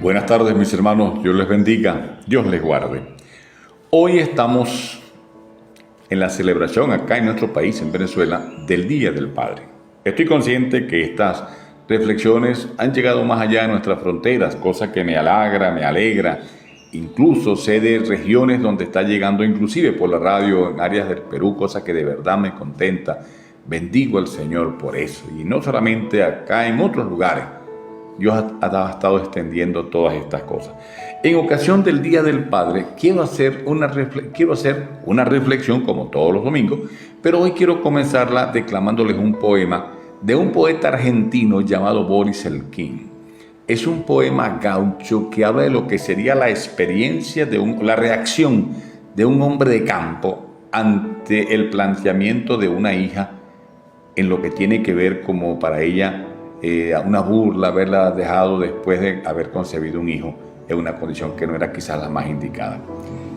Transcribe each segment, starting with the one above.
Buenas tardes, mis hermanos. Dios les bendiga, Dios les guarde. Hoy estamos en la celebración acá en nuestro país, en Venezuela, del Día del Padre. Estoy consciente que estas reflexiones han llegado más allá de nuestras fronteras, cosa que me alegra. Incluso sé de regiones donde está llegando inclusive por la radio en áreas del Perú, cosa que de verdad me contenta. Bendigo al Señor por eso. Y no solamente acá, en otros lugares. Dios ha estado extendiendo todas estas cosas. En ocasión del Día del Padre, quiero hacer una reflexión como todos los domingos, pero hoy quiero comenzarla declamándoles un poema de un poeta argentino llamado Boris Elkin. Es un poema gaucho que habla de lo que sería la experiencia la reacción de un hombre de campo ante el planteamiento de una hija en lo que tiene que ver como para ella una burla, haberla dejado después de haber concebido un hijo en una condición que no era quizás la más indicada.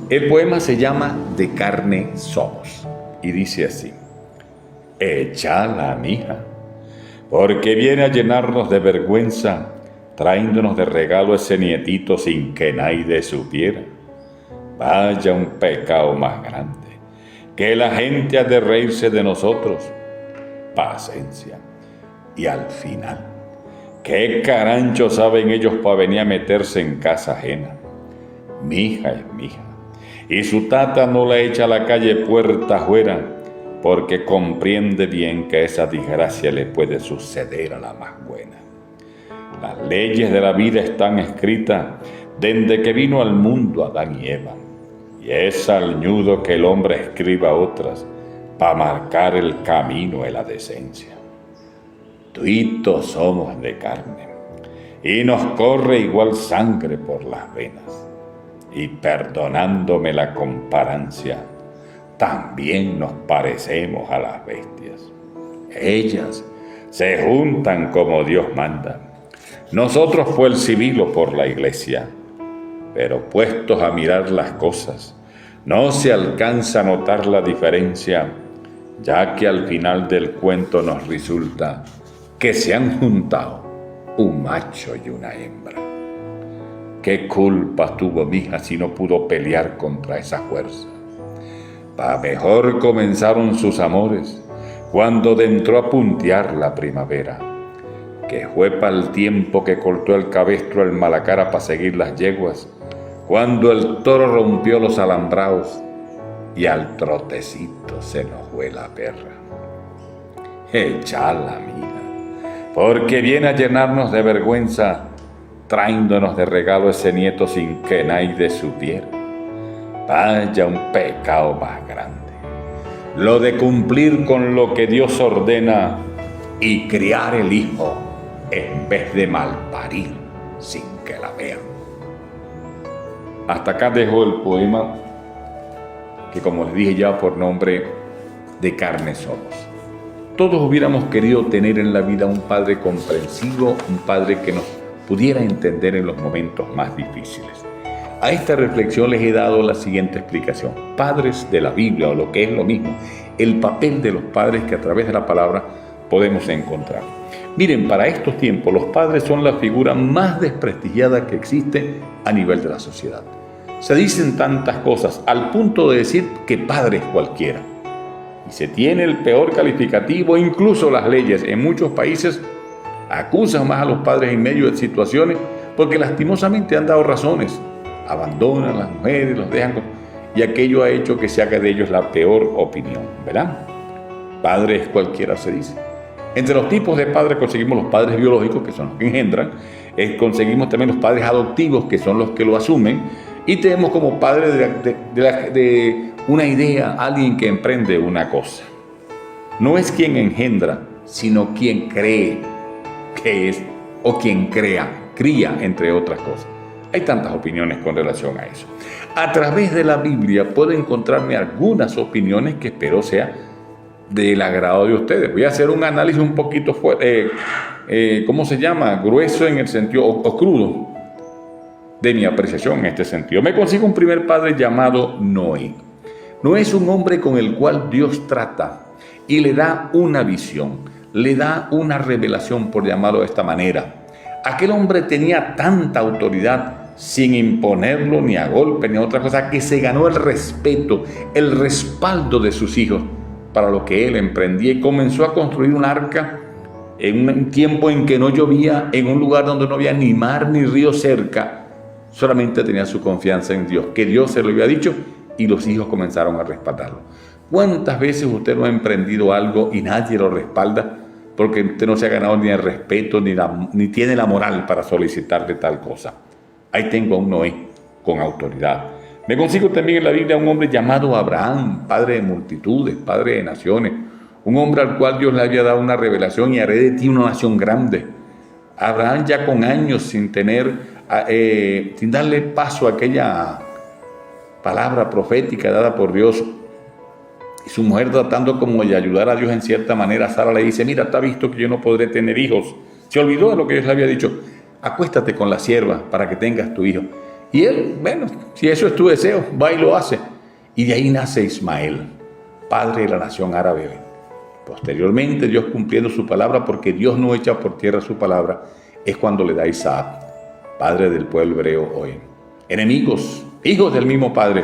El poema se llama De carne somos y dice así: Echala, mija, porque viene a llenarnos de vergüenza, trayéndonos de regalo ese nietito sin que nadie supiera. Vaya un pecado más grande, que la gente ha de reírse de nosotros. Paciencia. Y al final, ¿qué carancho saben ellos para venir a meterse en casa ajena? Mi hija es mi hija, y su tata no la echa a la calle puerta afuera, porque comprende bien que esa desgracia le puede suceder a la más buena. Las leyes de la vida están escritas desde que vino al mundo Adán y Eva, y es al ñudo que el hombre escriba otras para marcar el camino de la decencia. Tuitos somos de carne, y nos corre igual sangre por las venas, y perdonándome la comparancia, también nos parecemos a las bestias. Ellas se juntan como Dios manda, nosotros por el civil o por la iglesia, pero puestos a mirar las cosas, no se alcanza a notar la diferencia, ya que al final del cuento nos resulta que se han juntado un macho y una hembra. ¿Qué culpa tuvo mi hija si no pudo pelear contra esa fuerza? Pa' mejor comenzaron sus amores cuando entró a puntear la primavera, que fue pa'l tiempo que cortó el cabestro el malacara pa' seguir las yeguas, cuando el toro rompió los alambraos y al trotecito se nos fue la perra. Echala, mía, porque viene a llenarnos de vergüenza, trayéndonos de regalo ese nieto sin que nadie supiera. Vaya un pecado más grande, lo de cumplir con lo que Dios ordena y criar el hijo en vez de malparir sin que la vean. Hasta acá dejo el poema que, como les dije ya, por nombre De carne somos. Todos hubiéramos querido tener en la vida un padre comprensivo, un padre que nos pudiera entender en los momentos más difíciles. A esta reflexión les he dado la siguiente explicación. Padres de la Biblia, o lo que es lo mismo, el papel de los padres que a través de la palabra podemos encontrar. Miren, para estos tiempos los padres son la figura más desprestigiada que existe a nivel de la sociedad. Se dicen tantas cosas al punto de decir que padre es cualquiera. Y se tiene el peor calificativo, incluso las leyes en muchos países acusan más a los padres en medio de situaciones porque lastimosamente han dado razones. Abandonan a las mujeres, los dejan y aquello ha hecho que se haga de ellos la peor opinión, ¿verdad? Padre es cualquiera, se dice. Entre los tipos de padres conseguimos los padres biológicos, que son los que engendran, conseguimos también los padres adoptivos, que son los que lo asumen, y tenemos como padre de una idea, alguien que emprende una cosa. No es quien engendra, sino quien cree que es, o quien cría, entre otras cosas. Hay tantas opiniones con relación a eso. A través de la Biblia puedo encontrarme algunas opiniones que espero sea del agrado de ustedes. Voy a hacer un análisis un poquito grueso en el sentido, o crudo, de mi apreciación en este sentido. Me consigo un primer padre llamado Noé. Noé es un hombre con el cual Dios trata y le da una visión, le da una revelación, por llamarlo de esta manera. Aquel hombre tenía tanta autoridad, sin imponerlo ni a golpe ni a otra cosa, que se ganó el respeto, el respaldo de sus hijos para lo que él emprendía, y comenzó a construir un arca en un tiempo en que no llovía, en un lugar donde no había ni mar ni río cerca. Solamente tenía su confianza en Dios, que Dios se lo había dicho, y los hijos comenzaron a respaldarlo. ¿Cuántas veces usted no ha emprendido algo y nadie lo respalda? Porque usted no se ha ganado ni el respeto ni tiene la moral para solicitarle tal cosa. Ahí tengo a un Noé con autoridad. Me consigo también en la Biblia a un hombre llamado Abraham, padre de multitudes, padre de naciones. Un hombre al cual Dios le había dado una revelación: y haré de ti una nación grande. Abraham, ya con años sin darle paso a aquella palabra profética dada por Dios, y su mujer, tratando como de ayudar a Dios en cierta manera, Sara le dice: mira, está visto que yo no podré tener hijos. Se olvidó de lo que Dios le había dicho: acuéstate con la sierva para que tengas tu hijo. Y él, bueno, si eso es tu deseo, va y lo hace. Y de ahí nace Ismael, padre de la nación árabe. Posteriormente, Dios, cumpliendo su palabra, porque Dios no echa por tierra su palabra, es cuando le da a Isaac, padre del pueblo hebreo hoy. Enemigos, hijos del mismo padre,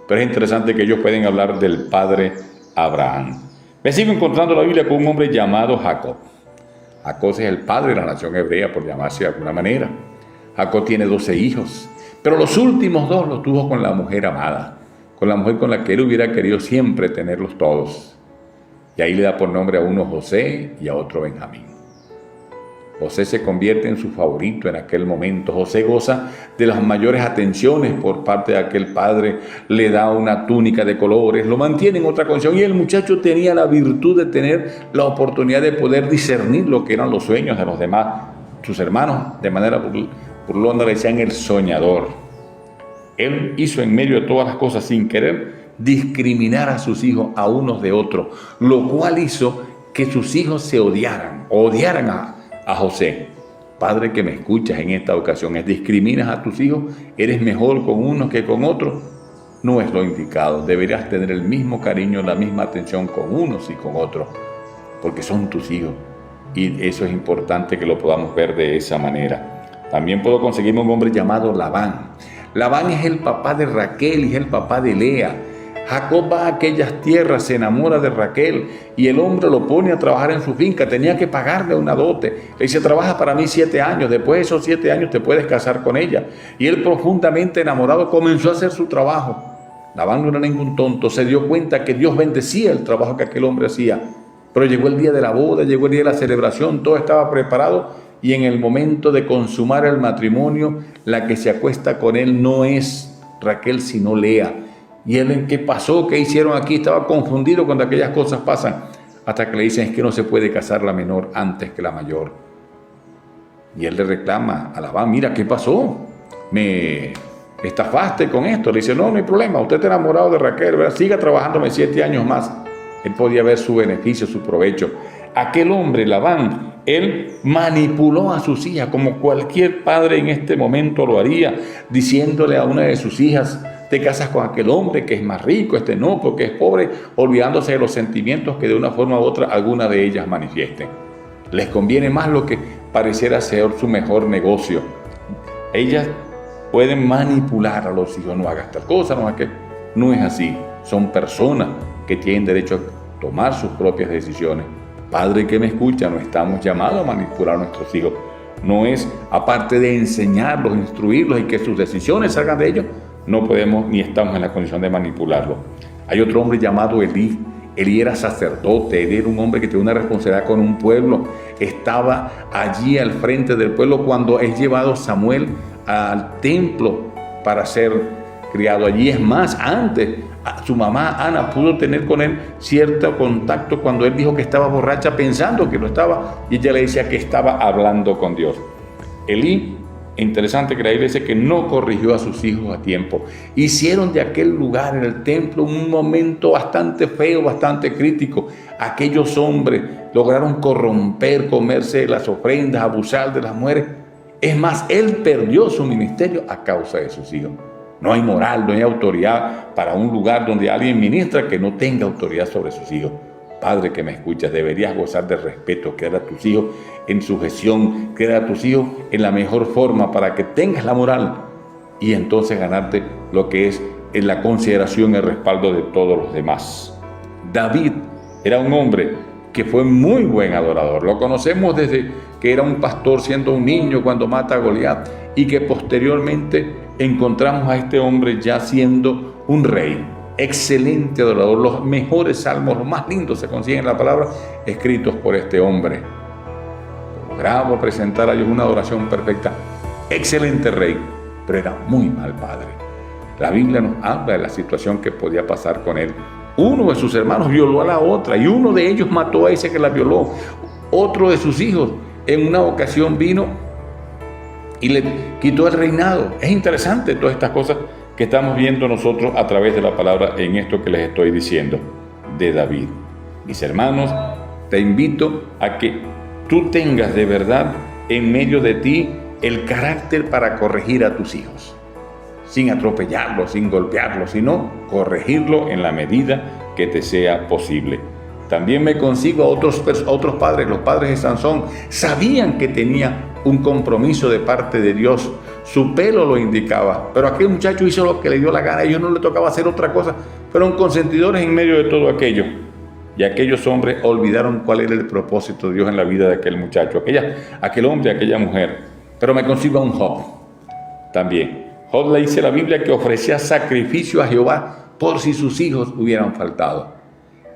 pero es interesante que ellos pueden hablar del padre Abraham. Me sigo encontrando la Biblia con un hombre llamado Jacob. Jacob es el padre de la nación hebrea, por llamarse de alguna manera. Jacob tiene 12 hijos, pero los últimos 2 los tuvo con la mujer amada, con la mujer con la que él hubiera querido siempre tenerlos todos. Y ahí le da por nombre a uno José y a otro Benjamín. José se convierte en su favorito en aquel momento. José goza de las mayores atenciones por parte de aquel padre. Le da una túnica de colores, lo mantiene en otra condición. Y el muchacho tenía la virtud de tener la oportunidad de poder discernir lo que eran los sueños de los demás, sus hermanos. De manera burlona le decían el soñador. Él hizo, en medio de todas las cosas, sin querer, discriminar a sus hijos a unos de otros, lo cual hizo que sus hijos se odiaran a José. Padre que me escuchas en esta ocasión, discriminas a tus hijos, eres mejor con unos que con otros, no es lo indicado. Deberías tener el mismo cariño, la misma atención con unos y con otros, porque son tus hijos, y eso es importante que lo podamos ver de esa manera. También puedo conseguirme un hombre llamado Labán. Labán es el papá de Raquel y es el papá de Lea. Jacob va a aquellas tierras, se enamora de Raquel, y el hombre lo pone a trabajar en su finca. Tenía que pagarle una dote. Le dice: trabaja para mí 7 años, después de esos 7 años te puedes casar con ella. Y él, profundamente enamorado, comenzó a hacer su trabajo. Labán no era ningún tonto, se dio cuenta que Dios bendecía el trabajo que aquel hombre hacía. Pero llegó el día de la boda, llegó el día de la celebración, todo estaba preparado, y en el momento de consumar el matrimonio, la que se acuesta con él no es Raquel, sino Lea. Y él: ¿qué pasó? ¿Qué hicieron aquí? Estaba confundido cuando aquellas cosas pasan, hasta que le dicen: es que no se puede casar la menor antes que la mayor. Y él le reclama a Labán: mira, ¿qué pasó? ¿Me estafaste con esto? Le dice: no, no hay problema, usted está enamorado de Raquel, ¿verdad? Siga trabajándome 7 años más. Él podía ver su beneficio, su provecho. Aquel hombre, Labán, él manipuló a sus hijas, como cualquier padre en este momento lo haría, diciéndole a una de sus hijas: te casas con aquel hombre que es más rico, este no, porque es pobre, olvidándose de los sentimientos que de una forma u otra alguna de ellas manifiesten. Les conviene más lo que pareciera ser su mejor negocio. Ellas pueden manipular a los hijos: no hagas tal cosa, no hagas aquello. No es así. Son personas que tienen derecho a tomar sus propias decisiones. Padre que me escucha, no estamos llamados a manipular a nuestros hijos. No es, aparte de enseñarlos, instruirlos y que sus decisiones salgan de ellos, no podemos ni estamos en la condición de manipularlos. Hay otro hombre llamado Elí. Elí era sacerdote, él era un hombre que tenía una responsabilidad con un pueblo. Estaba allí al frente del pueblo cuando es llevado Samuel al templo para ser criado allí. Es más, antes su mamá Ana pudo tener con él cierto contacto cuando él dijo que estaba borracha, pensando que lo estaba, y ella le decía que estaba hablando con Dios. Elí, interesante que la Biblia dice que no corrigió a sus hijos a tiempo. Hicieron de aquel lugar en el templo un momento bastante feo, bastante crítico. Aquellos hombres lograron corromper, comerse las ofrendas, abusar de las mujeres. Es más, él perdió su ministerio a causa de sus hijos. No hay moral, no hay autoridad para un lugar donde alguien ministra que no tenga autoridad sobre sus hijos. Padre que me escuchas, deberías gozar de respeto, criar a tus hijos en sujeción, criar a tus hijos en la mejor forma para que tengas la moral y entonces ganarte lo que es en la consideración y el respaldo de todos los demás. David era un hombre que fue muy buen adorador. Lo conocemos desde que era un pastor siendo un niño cuando mata a Goliat y que posteriormente encontramos a este hombre ya siendo un rey. Excelente adorador. Los mejores salmos, los más lindos se consiguen en la palabra, escritos por este hombre. Lograba presentar a Dios una adoración perfecta. Excelente rey, pero era muy mal padre. La Biblia nos habla de la situación que podía pasar con él. Uno de sus hermanos violó a la otra y uno de ellos mató a ese que la violó. Otro de sus hijos en una ocasión vino y le quitó el reinado. Es interesante todas estas cosas que estamos viendo nosotros a través de la palabra en esto que les estoy diciendo de David. Mis hermanos, te invito a que tú tengas de verdad en medio de ti el carácter para corregir a tus hijos, sin atropellarlos, sin golpearlos, sino corregirlo en la medida que te sea posible. También me consigo a otros padres, los padres de Sansón, sabían que tenía un compromiso de parte de Dios, su pelo lo indicaba, pero aquel muchacho hizo lo que le dio la gana, a ellos no le tocaba hacer otra cosa, fueron consentidores en medio de todo aquello. Y aquellos hombres olvidaron cuál era el propósito de Dios en la vida de aquel muchacho, aquel hombre, aquella mujer. Pero me consigo a un Job también. Job le dice la Biblia que ofrecía sacrificio a Jehová por si sus hijos hubieran faltado.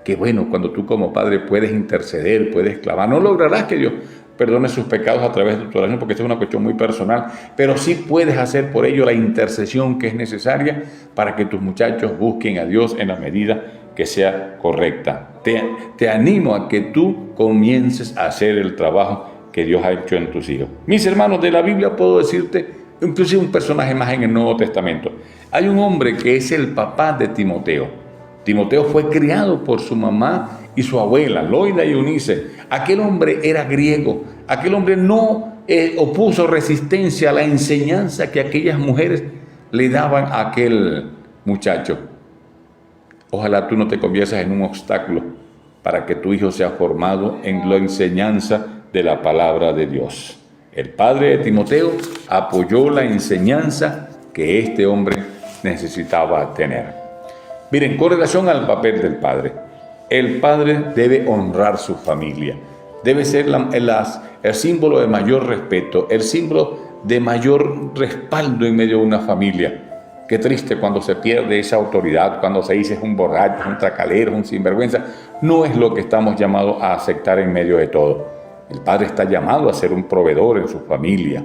Qué bueno cuando tú como padre puedes interceder, puedes clamar. No lograrás que Dios perdone sus pecados a través de tu oración porque esta es una cuestión muy personal, pero sí puedes hacer por ello la intercesión que es necesaria para que tus muchachos busquen a Dios en la medida que sea correcta. Te animo a que tú comiences a hacer el trabajo que Dios ha hecho en tus hijos. Mis hermanos, de la Biblia puedo decirte inclusive un personaje más en el Nuevo Testamento. Hay un hombre que es el papá de Timoteo. Timoteo fue criado por su mamá y su abuela, Loida y Eunice. Aquel hombre era griego. Aquel hombre no opuso resistencia a la enseñanza que aquellas mujeres le daban a aquel muchacho. Ojalá tú no te conviertas en un obstáculo para que tu hijo sea formado en la enseñanza de la palabra de Dios. El padre de Timoteo apoyó la enseñanza que este hombre necesitaba tener. Miren, con relación al papel del padre, el padre debe honrar su familia, debe ser el símbolo de mayor respeto, el símbolo de mayor respaldo en medio de una familia. Qué triste cuando se pierde esa autoridad, cuando se dice es un borracho, es un tracalero, es un sinvergüenza. No es lo que estamos llamados a aceptar en medio de todo. El padre está llamado a ser un proveedor en su familia,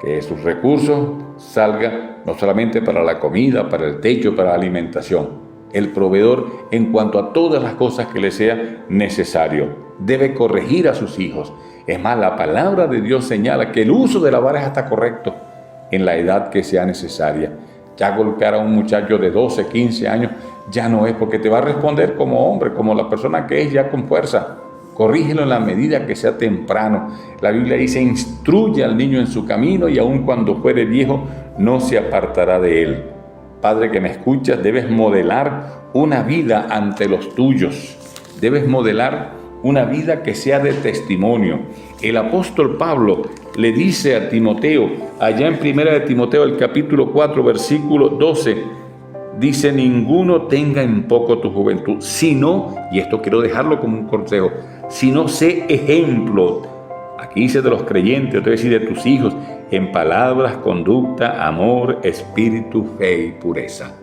que sus recursos salgan no solamente para la comida, para el techo, para la alimentación. El proveedor en cuanto a todas las cosas que le sea necesario. Debe corregir a sus hijos. Es más, la palabra de Dios señala que el uso de la vara es hasta correcto en la edad que sea necesaria. Ya golpear a un muchacho de 12, 15 años ya no es, porque te va a responder como hombre, como la persona que es, ya con fuerza. Corrígelo en la medida que sea temprano. La Biblia dice, instruye al niño en su camino y aun cuando fuere viejo, no se apartará de él. Padre que me escuchas, debes modelar una vida ante los tuyos. Debes modelar una vida que sea de testimonio. El apóstol Pablo le dice a Timoteo, allá en 1 de Timoteo, el capítulo 4, versículo 12, dice, ninguno tenga en poco tu juventud, sino, y esto quiero dejarlo como un consejo, sino sé ejemplo, aquí dice de los creyentes, otra vez de tus hijos, en palabras, conducta, amor, espíritu, fe y pureza.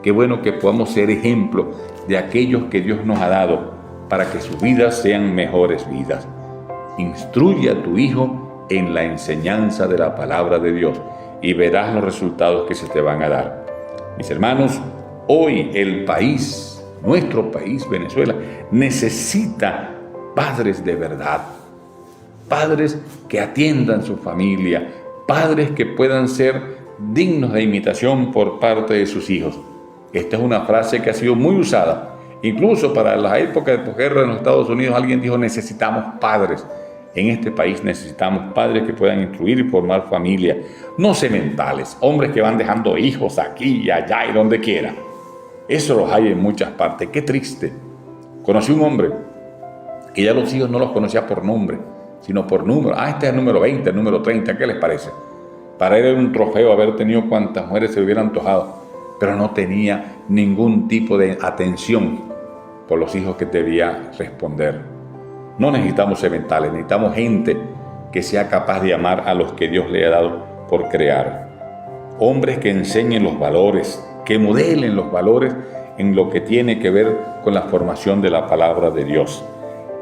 Qué bueno que podamos ser ejemplo de aquellos que Dios nos ha dado para que sus vidas sean mejores vidas. Instruye a tu hijo en la enseñanza de la palabra de Dios y verás los resultados que se te van a dar. Mis hermanos, hoy el país, nuestro país, Venezuela, necesita padres de verdad, padres que atiendan su familia, padres que puedan ser dignos de imitación por parte de sus hijos. Esta es una frase que ha sido muy usada. Incluso para la época de posguerra en los Estados Unidos, alguien dijo, necesitamos padres. En este país necesitamos padres que puedan instruir y formar familia, no sementales, hombres que van dejando hijos aquí y allá y donde quiera. Eso los hay en muchas partes. Qué triste Conocí un hombre que ya los hijos no los conocía por nombre, sino por número. Este es el número 20, el número 30, ¿qué les parece? Para él era un trofeo haber tenido cuantas mujeres se le hubieran antojado, pero no tenía ningún tipo de atención por los hijos que debía responder. No necesitamos sementales, necesitamos gente que sea capaz de amar a los que Dios le ha dado por crear. Hombres que enseñen los valores, que modelen los valores en lo que tiene que ver con la formación de la palabra de Dios.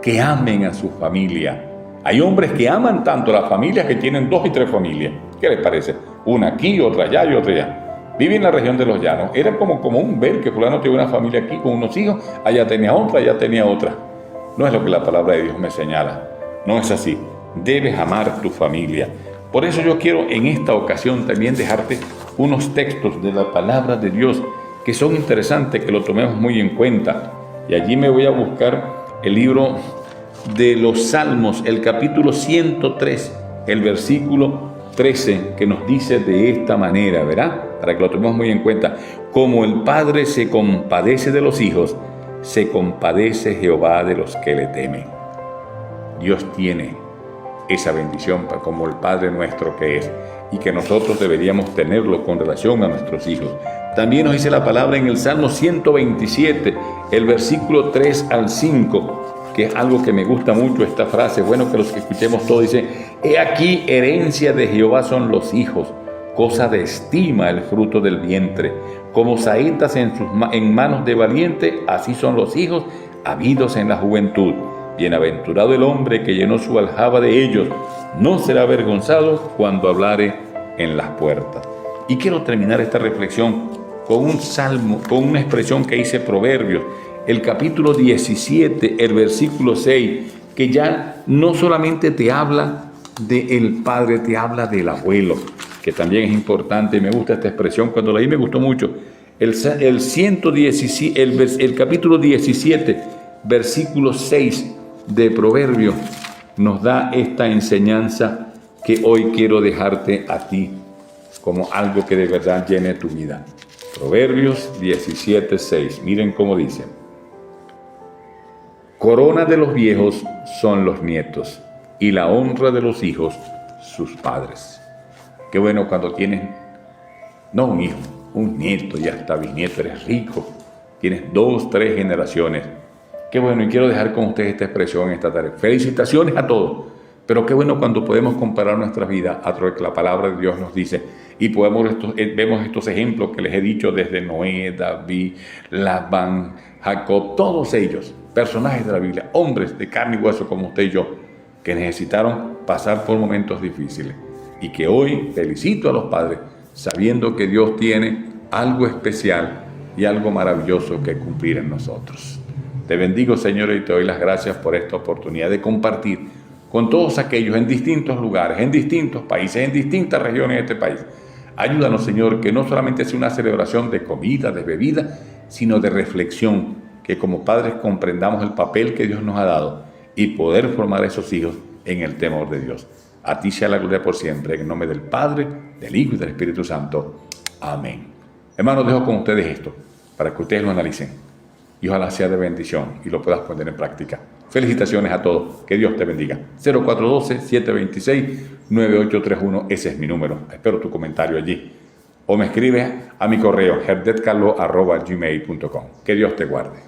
Que amen a su familia. Hay hombres que aman tanto a las familias que tienen 2 y 3 familias. ¿Qué les parece? Una aquí, otra allá y otra allá. Vive en la región de los llanos. Era como común ver que fulano tiene una familia aquí con unos hijos, allá tenía otra, allá tenía otra. No es lo que la palabra de Dios me señala. No es así. Debes amar tu familia. Por eso yo quiero en esta ocasión también dejarte unos textos de la palabra de Dios que son interesantes, que lo tomemos muy en cuenta. Y allí me voy a buscar el libro de los Salmos, el capítulo 103, el versículo 13, que nos dice de esta manera, ¿verdad? Para que lo tomemos muy en cuenta. Como el Padre se compadece de los hijos, se compadece Jehová de los que le temen. Dios tiene esa bendición como el Padre nuestro que es, y que nosotros deberíamos tenerlo con relación a nuestros hijos. También nos dice la palabra en el Salmo 127, el versículo 3 al 5, que es algo que me gusta mucho esta frase, bueno que los que escuchemos todo, dice: he aquí, herencia de Jehová son los hijos, cosa de estima el fruto del vientre, como saetas en manos de valiente, así son los hijos habidos en la juventud. Bienaventurado el hombre que llenó su aljaba de ellos, no será avergonzado cuando hablare en las puertas. Y quiero terminar esta reflexión con un salmo, con una expresión que dice Proverbios, el capítulo 17, el versículo 6, que ya no solamente te habla del padre, te habla del abuelo, que también es importante. Me gusta esta expresión, cuando la leí me gustó mucho. El capítulo 17, versículo 6 de Proverbios nos da esta enseñanza que hoy quiero dejarte a ti como algo que de verdad llene tu vida. Proverbios 17, 6. Miren cómo dice: corona de los viejos son los nietos, y la honra de los hijos sus padres. Qué bueno cuando tienes, no un hijo, un nieto, ya está bisnieto, eres rico, tienes 2, 3 generaciones. Qué bueno, y quiero dejar con ustedes esta expresión esta tarde. Felicitaciones a todos, pero qué bueno cuando podemos comparar nuestras vidas a través de que la palabra de Dios nos dice, y vemos estos ejemplos que les he dicho desde Noé, David, Labán, Jacob, todos ellos, personajes de la Biblia, hombres de carne y hueso como usted y yo, que necesitaron pasar por momentos difíciles, y que hoy felicito a los padres, sabiendo que Dios tiene algo especial y algo maravilloso que cumplir en nosotros. Te bendigo, Señor, y te doy las gracias por esta oportunidad de compartir con todos aquellos en distintos lugares, en distintos países, en distintas regiones de este país. Ayúdanos, Señor, que no solamente sea una celebración de comida, de bebida, sino de reflexión, que como padres comprendamos el papel que Dios nos ha dado y poder formar a esos hijos en el temor de Dios. A ti sea la gloria por siempre, en nombre del Padre, del Hijo y del Espíritu Santo. Amén. Hermanos, dejo con ustedes esto, para que ustedes lo analicen. Y ojalá sea de bendición y lo puedas poner en práctica. Felicitaciones a todos. Que Dios te bendiga. 0412-726-9831. Ese es mi número. Espero tu comentario allí. O me escribes a mi correo herdetcarlo@gmail.com. Que Dios te guarde.